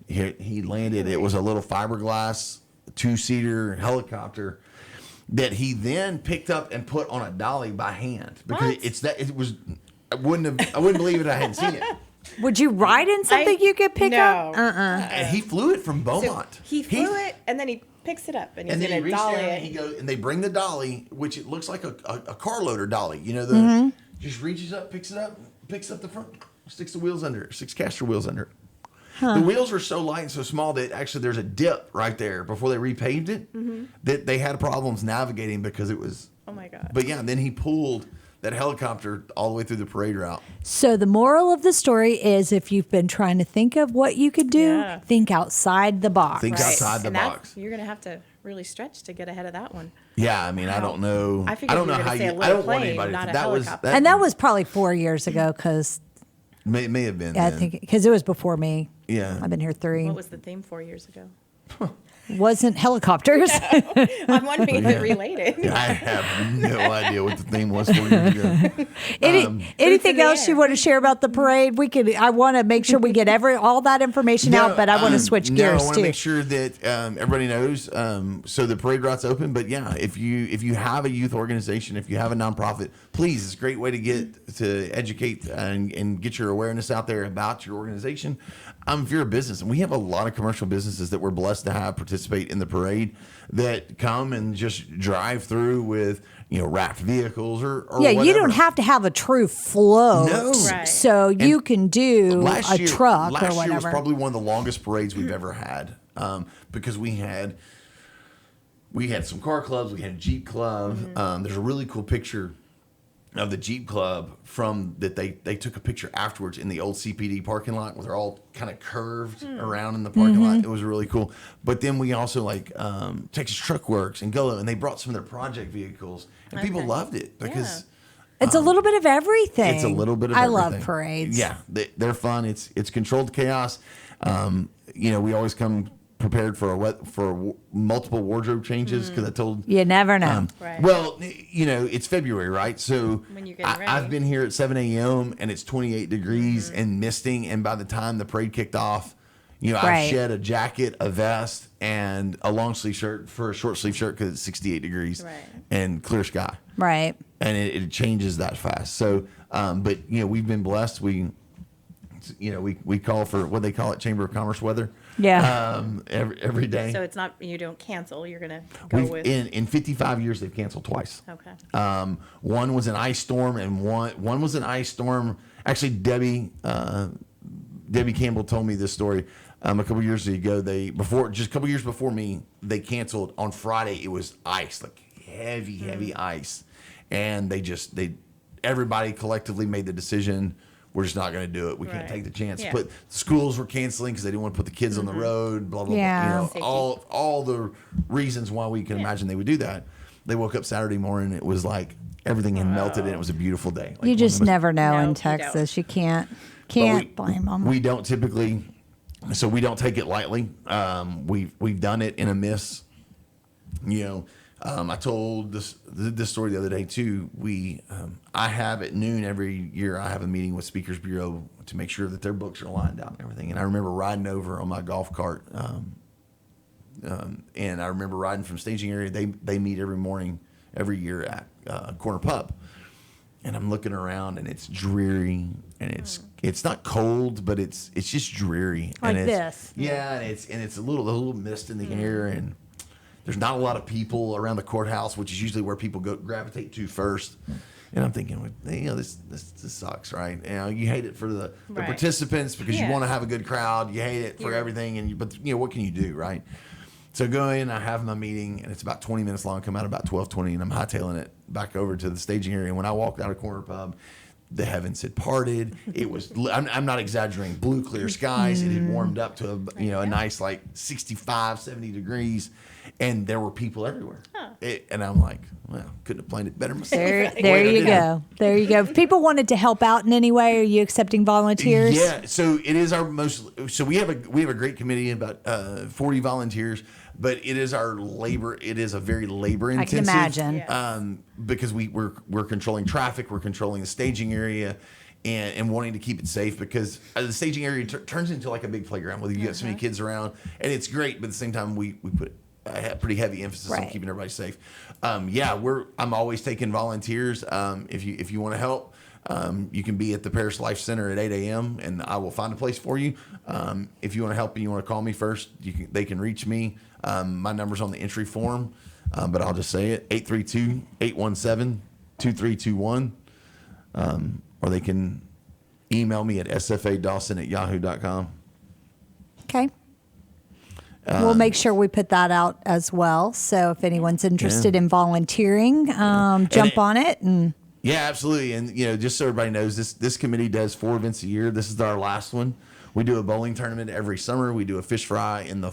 he landed. It was a little fiberglass 2-seater helicopter that he then picked up and put on a dolly by hand because I wouldn't believe it. I hadn't seen it. Would you ride in something you could pick up? No. And he flew it from Beaumont. He flew it, and then he picks it up, and he's And then he going to reached dolly down it. and he goes, and they bring the dolly, which it looks like a car loader dolly. You know, just reaches up, picks up the front, sticks the wheels under it, 6 caster wheels under it. The wheels were so light and so small that actually there's a dip right there before they repaved it that they had problems navigating because it was. Oh, my God. But yeah, then he pulled that helicopter all the way through the parade route. So the moral of the story is if you've been trying to think of what you could do, Yeah. think outside the box. Think outside the And box. you're going to have to really stretch to get ahead of that one. Yeah, I mean, I don't know. I figured I don't you were know gonna how say you. a I little don't want plane, anybody. not a That was helicopter. And that was probably 4 years ago because may have been. I then. think because it was before me. Yeah. I've been here 3. What was the theme 4 years ago? Wasn't helicopters. I'm wondering if it related. I have no idea what the theme was 4 years ago. Anything the else you air. want to share about the parade? I want to make sure we get all that information out, but I want to switch gears I want too. to make sure that everybody knows. So the parade route's open, but yeah, if you have a youth organization, if you have a nonprofit, please, it's a great way to get to educate and get your awareness out there about your organization. If you're a business, and we have a lot of commercial businesses that we're blessed to have participate in the parade that come and just drive through with wrapped vehicles or whatever. You don't have to have a true float. No. Right. So you can do Last a year, truck last or year was whatever. probably one of the longest parades we've ever had because we had some car clubs, we had a Jeep club. There's a really cool picture of the Jeep Club from that they took a picture afterwards in the old CPD parking lot where they're all kind of curved around in the parking lot. It was really cool. But then we also Texas Truck Works and Golo, and they brought some of their project vehicles, and people loved it because It's a little bit of everything. it's a little bit of I everything. love parades. Yeah, they're fun. It's controlled chaos. We always come prepared for multiple wardrobe changes because I told You never know. Right. Well, it's February, right? So When you're getting ready. I've been here at 7 a.m. and it's 28 degrees and misting, and by the time the parade kicked off, Right. I've shed a jacket, a vest, and a long sleeve shirt for a short sleeve shirt because it's 68 degrees Right. and clear sky, Right. and it changes that fast. So, but we've been blessed. We call for what they call it, Chamber of Commerce weather. Yeah. Every day. So it's not, you don't cancel, you're going to go with. In 55 years they've canceled twice. Okay. One was an ice storm, and one was an ice storm. Actually, Debbie Campbell told me this story a couple years ago. Just a couple years before me, they canceled on Friday. It was ice, like heavy ice, and everybody collectively made the decision. We're just not going to do it. We can't Right. take the chance. Yeah. But schools were canceling because they didn't want to put the kids on the road. Blah blah Yeah. blah. Safety. All the reasons why we can imagine they would do that. They woke up Saturday morning. It was like everything had melted, and it was a beautiful day. Like You just one of the most- never know No, in you Texas. You can't But blame them. We don't typically, so we don't take it lightly. We've done it in a miss. I told this story the other day too. I have at noon every year. I have a meeting with Speakers Bureau to make sure that their books are lined out and everything. And I remember riding over on my golf cart, and I remember riding from staging area. They meet every morning, every year at Corner Pub. And I'm looking around, and it's dreary, and it's not cold, but it's just dreary. Like and it's, this. Yeah, and it's a little mist in the air, and there's not a lot of people around the courthouse, which is usually where people gravitate to first. And I'm thinking, this sucks, right? You hate it for the Right. participants because you Yeah. want to have a good crowd. You hate it for everything, but what can you do, right? So go in, I have my meeting, and it's about 20 minutes long. Come out about 12:20, and I'm hightailing it back over to the staging area. And when I walked out of Corner Pub, the heavens had parted. It was, I'm not exaggerating, blue, clear skies. It had warmed up to a nice 65, 70 degrees, and there were people everywhere. And I'm like, well, couldn't have planned it better myself. There you go. There you go. If people wanted to help out in any way, are you accepting volunteers? Yeah, so it is our most. So we have a great committee, about 40 volunteers, but it is our labor. It is a very labor intensive. I can imagine. Yeah. Because we're controlling traffic, we're controlling the staging area, and wanting to keep it safe because the staging area turns into like a big playground where you got so many kids around, and it's great. But at the same time, we put a pretty heavy emphasis on Right. keeping everybody safe. I'm always taking volunteers. If you want to help, you can be at the Parish Life Center at 8 a.m. and I will find a place for you. If you want to help and you want to call me first, they can reach me. My number's on the entry form, but I'll just say it: 832-817-2321, or they can email me at sfadawson@yahoo.com. Okay. We'll make sure we put that out as well. So if anyone's interested in volunteering, jump on it. And Yeah, absolutely. And just so everybody knows, this committee does 4 events a year. This is our last one. We do a bowling tournament every summer. We do a fish fry in the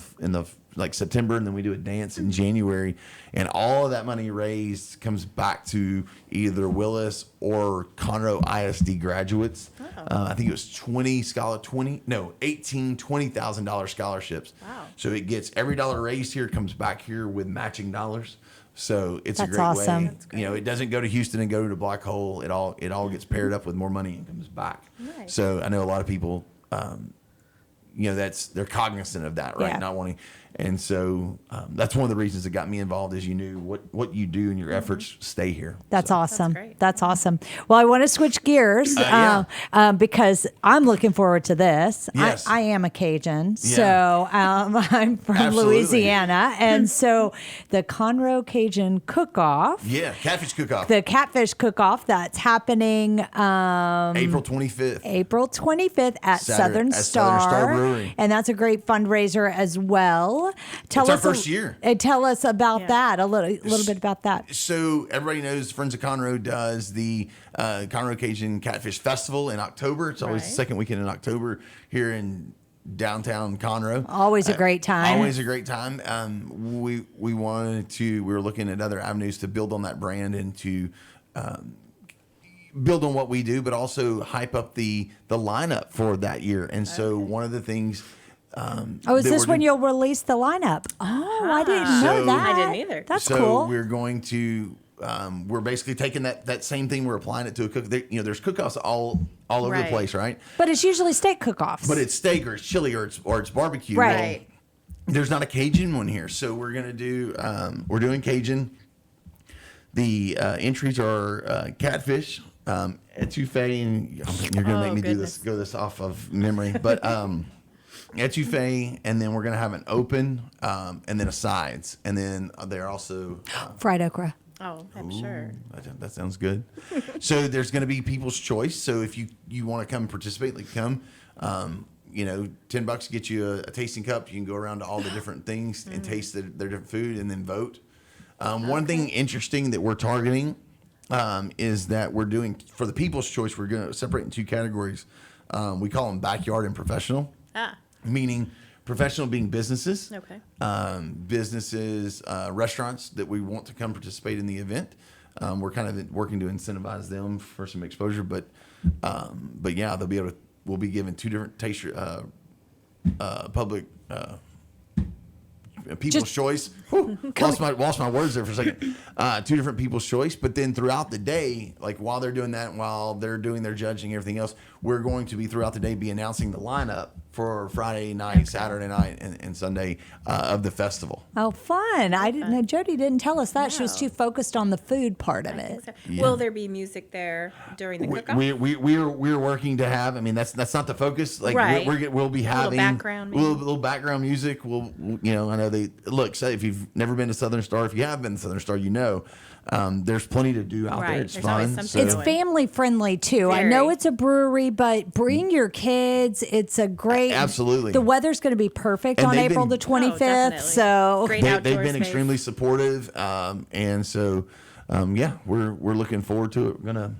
September, and then we do a dance in January. And all of that money raised comes back to either Willis or Conroe ISD graduates. I think it was $20,000 scholarships. Wow. So it gets every dollar raised here comes back here with matching dollars. So it's That's a great awesome. way. It doesn't go to Houston and go to Black Hole. It all gets paired up with more money and comes back. Nice. So I know a lot of people, they're cognizant of that, right? Yeah. Not wanting, and so that's one of the reasons that got me involved. Is you knew what you do and your efforts stay here. that's awesome. great. That's awesome. Well, I want to switch gears because I'm looking forward to this. Yes. I am a Cajun, Yeah. so I'm from Absolutely. Louisiana. And so the Conroe Cajun Cook-Off, Yeah, catfish cook-off, the catfish cook-off that's happening April 25th. April 25th at Saturday Southern at Southern Star Star. Brewery brewery. And that's a great fundraiser as well. Tell It's our us first year. Tell us about that, a little bit about that. So everybody knows Friends of Conroe does the Conroe Cajun Catfish Festival in October. It's always the second weekend in October here in downtown Conroe. Always a great time. Always a great time. We were looking at other avenues to build on that brand and to build on what we do, but also hype up the lineup for that year. And so one of the things. Is this when you'll release the lineup? Oh, I didn't know that. I didn't either. That's so cool. we're going to. We're basically taking that same thing. We're applying it to a cook. There's cook-offs all over the place, right? But it's usually steak cook-offs. But it's steak or it's chili or it's barbecue. Right. Well, there's not a Cajun one here, so we're gonna do. We're doing Cajun. The entries are catfish, etouffee, and you're gonna make me do this. Go this off of memory, but etouffee, and then we're gonna have an open, and then a sides, and then they're also fried okra. Oh, I'm sure. That sounds good. So there's going to be people's choice. So if you want to come participate, come. $10 get you a tasting cup. You can go around to all the different things and taste their different food and then vote. One thing interesting that we're targeting is that we're doing for the people's choice. We're going to separate in two categories. We call them backyard and professional. Meaning. Professional being businesses, restaurants that we want to come participate in the event. We're kind of working to incentivize them for some exposure, but yeah, they'll be able to. We'll be given two different taste public people's choice. Lost my words there for a second. Two different people's choice, but then throughout the day, like while they're doing that, and while they're doing their judging and everything else, we're going to be throughout the day be announcing the lineup for Friday night, Saturday night, and Sunday of the festival. Oh, fun! I didn't know. Jody didn't tell us that. She was too focused on the food part of it. So. Yeah. Will there be music there during the cook-off? We're working to have. I mean, that's not the focus. Like we'll be having a little background music. We'll I know they look. Say if you've never been to Southern Star, if you have been to Southern Star, there's plenty to do out there. It's fun. It's family friendly too. I know it's a brewery, but bring your kids. It's a great. Absolutely. The weather's going to be perfect on April the 25th. So they've been extremely supportive, and so we're looking forward to it. We're gonna.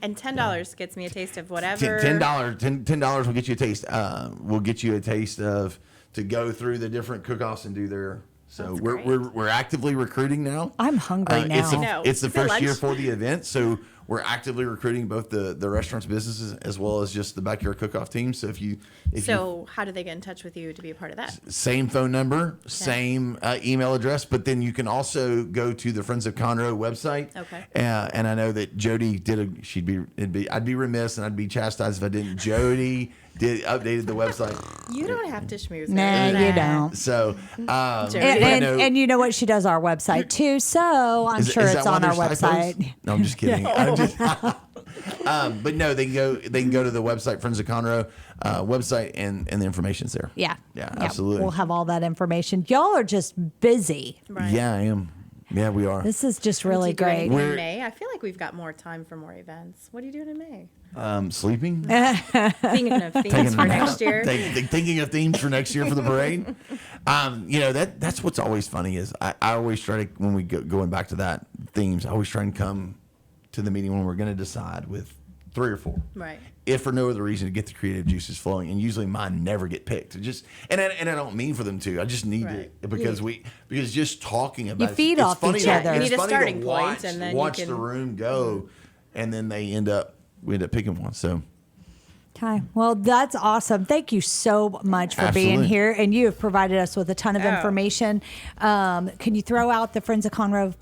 And $10 gets me a taste of whatever. $10 will get you a taste. We'll get you a taste of to go through the different cook-offs and do their. So we're actively recruiting now. I'm hungry now. It's the first year for the event, so we're actively recruiting both the restaurants, businesses, as well as just the backyard cook-off team. So how do they get in touch with you to be a part of that? Same phone number, same email address, but then you can also go to the Friends of Conroe website. Okay. And I know that Jody I'd be remiss and I'd be chastised if I didn't. Jody updated the website. You don't have to schmooze. Nah, you don't. So, and you know what? She does our website too, so I'm sure it's on our website. Typos? No, I'm just kidding. But no, they can go to the website, Friends of Conroe website, and the information's there. Yeah, absolutely. We'll have all that information. Y'all are just busy. Right. Yeah, I am. Yeah, we are. This is just really great. In May, I feel like we've got more time for more events. What are you doing in May? Sleeping. Thinking of themes for next year. Thinking of themes for next year for the parade. That's what's always funny is I always try to, when we going back to that themes, I always try and come to the meeting when we're going to decide with 3 or 4. Right. If for no other reason to get the creative juices flowing, and usually mine never get picked. And I don't mean for them to. I just need to because just talking about you feed off each other. You need a starting point, and then watch the room go, and then we end up picking one. So. Okay. Well, that's awesome. Thank you so much for being here, and you have provided us with a ton of information. Can you throw out the Friends of Conroe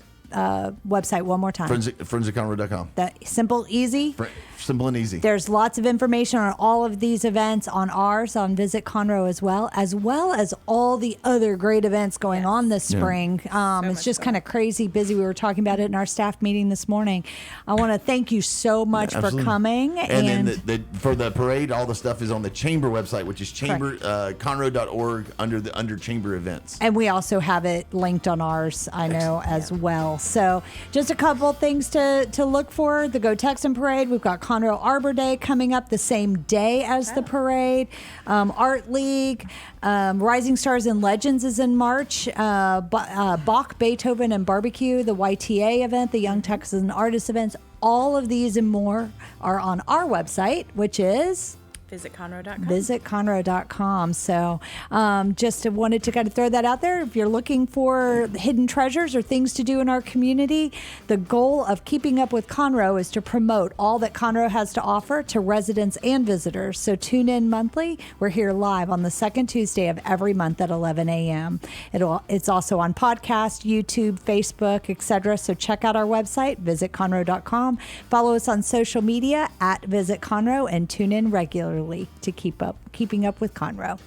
website one more time? Friendsofconroe.com. That simple, easy. Simple and easy. There's lots of information on all of these events on ours on Visit Conroe as well as all the other great events going on this spring. It's just kind of crazy busy. We were talking about it in our staff meeting this morning. I want to thank you so much for coming. And then for the parade, all the stuff is on the Chamber website, which is conroe.org under Chamber events. And we also have it linked on ours, I know, as well. So just a couple things to look for. The Go Texan Parade. We've got Conroe Arbor Day coming up the same day as the parade. Art League, Rising Stars and Legends is in March. Bach, Beethoven, and Barbecue, the YTA event, the Young Texan Artists events. All of these and more are on our website, which is VisitConroe.com. VisitConroe.com. So just wanted to kind of throw that out there. If you're looking for hidden treasures or things to do in our community, the goal of Keeping Up with Conroe is to promote all that Conroe has to offer to residents and visitors. So tune in monthly. We're here live on the second Tuesday of every month at 11 a.m. It's also on podcast, YouTube, Facebook, etc. So check out our website, VisitConroe.com. Follow us on social media at VisitConroe and tune in regularly to keeping up with Conroe.